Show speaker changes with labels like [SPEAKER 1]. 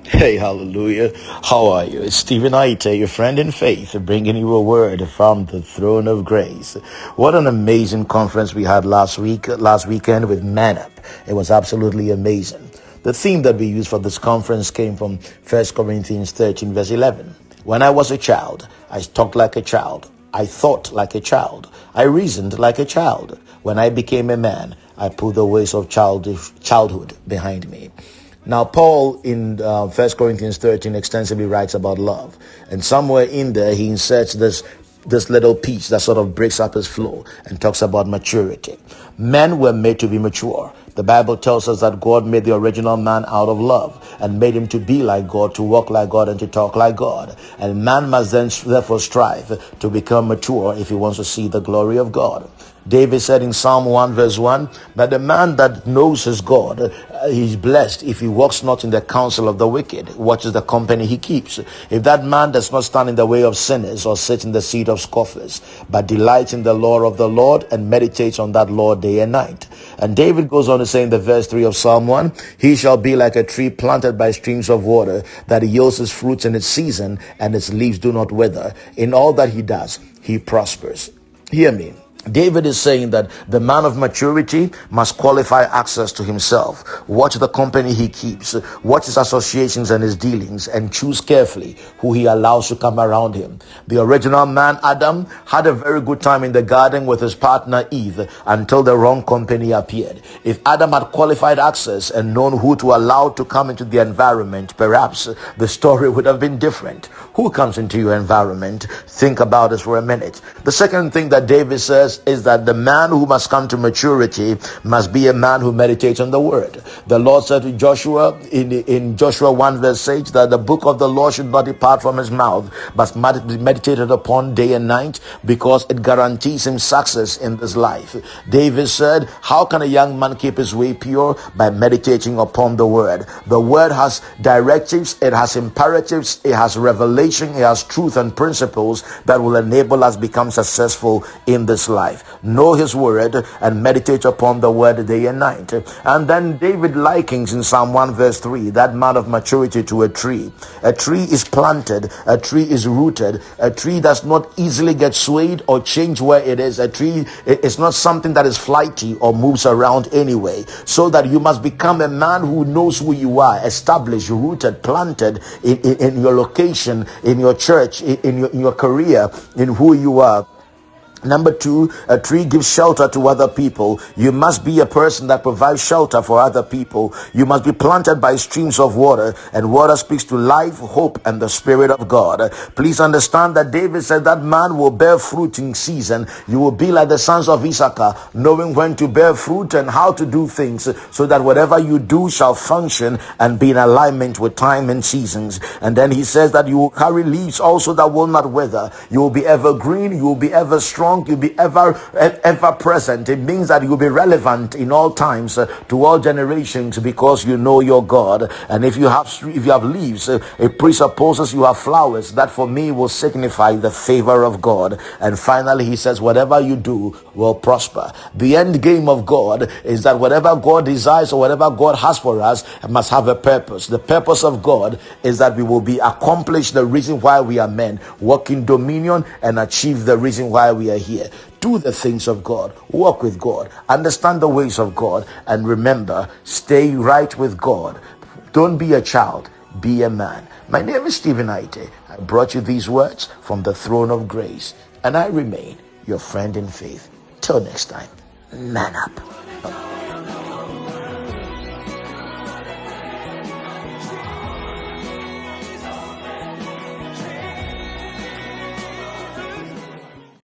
[SPEAKER 1] Hey, hallelujah. How are you? It's Stephen Aryitey, your friend in faith, bringing you a word from the throne of grace. What an amazing conference we had last weekend with Man Up. It was absolutely amazing. The theme that we used for this conference came from 1 Corinthians 13, verse 11. When I was a child, I talked like a child. I thought like a child. I reasoned like a child. When I became a man, I put the ways of childhood behind me. Now, Paul in 1 Corinthians 13 extensively writes about love. And somewhere in there, he inserts this little piece that sort of breaks up his flow and talks about maturity. Men were made to be mature. The Bible tells us that God made the original man out of love and made him to be like God, to walk like God, and to talk like God. And man must then therefore strive to become mature if he wants to see the glory of God. David said in Psalm 1 verse 1 that the man that knows his God, he's blessed if he walks not in the counsel of the wicked, watches the company he keeps. If that man does not stand in the way of sinners or sit in the seat of scoffers, but delights in the law of the Lord and meditates on that law day and night. And David goes on to say in the verse 3 of Psalm 1, he shall be like a tree planted by streams of water, that yields its fruits in its season, and its leaves do not wither. In all that he does, he prospers. Hear me. David is saying that the man of maturity must qualify access to himself, watch the company he keeps, watch his associations and his dealings, and choose carefully who he allows to come around him. The original man, Adam, had a very good time in the garden with his partner Eve until the wrong company appeared. If Adam had qualified access and known who to allow to come into the environment, perhaps the story would have been different. Who comes into your environment? Think about this for a minute. The second thing that David says is that the man who must come to maturity must be a man who meditates on the word. The Lord said to Joshua in Joshua 1 verse 8 that the book of the law should not depart from his mouth, but be meditated upon day and night, because it guarantees him success in this life. David said, how can a young man keep his way pure? By meditating upon the word. The word has directives, it has imperatives, it has revelation, it has truth and principles that will enable us become successful in this life. Know his word and meditate upon the word day and night. And then David likens in Psalm 1 verse 3 that man of maturity to a tree. A tree is planted, a tree is rooted, a tree does not easily get swayed or change where it is. A tree is not something that is flighty or moves around anyway. So that you must become a man who knows who you are, established, rooted, planted in your location, in your church, in your career, in who you are. Number 2, a tree gives shelter to other people. You must be a person that provides shelter for other people. You must be planted by streams of water, and water speaks to life, hope, and the Spirit of God. Please understand that David said that man will bear fruit in season. You will be like the sons of Issachar, knowing when to bear fruit and how to do things, so that whatever you do shall function and be in alignment with time and seasons. And then he says that you will carry leaves also that will not wither. You will be evergreen. You will be ever strong. You'll be ever present. It means that you'll be relevant in all times to all generations, because you know your God. And if you have leaves, it presupposes you have flowers. That for me will signify the favor of God. And finally, he says, whatever you do will prosper. The end game of God is that whatever God desires or whatever God has for us must have a purpose. The purpose of God is that we will be accomplished the reason why we are men, walk in dominion, and achieve the reason why we are here. Do the things of God, walk with God, understand the ways of God, and remember, stay right with God. Don't be a child, be a man. My name is Stephen Aryitey. I brought you these words from the throne of grace, and I remain your friend in faith. Till next time, man up.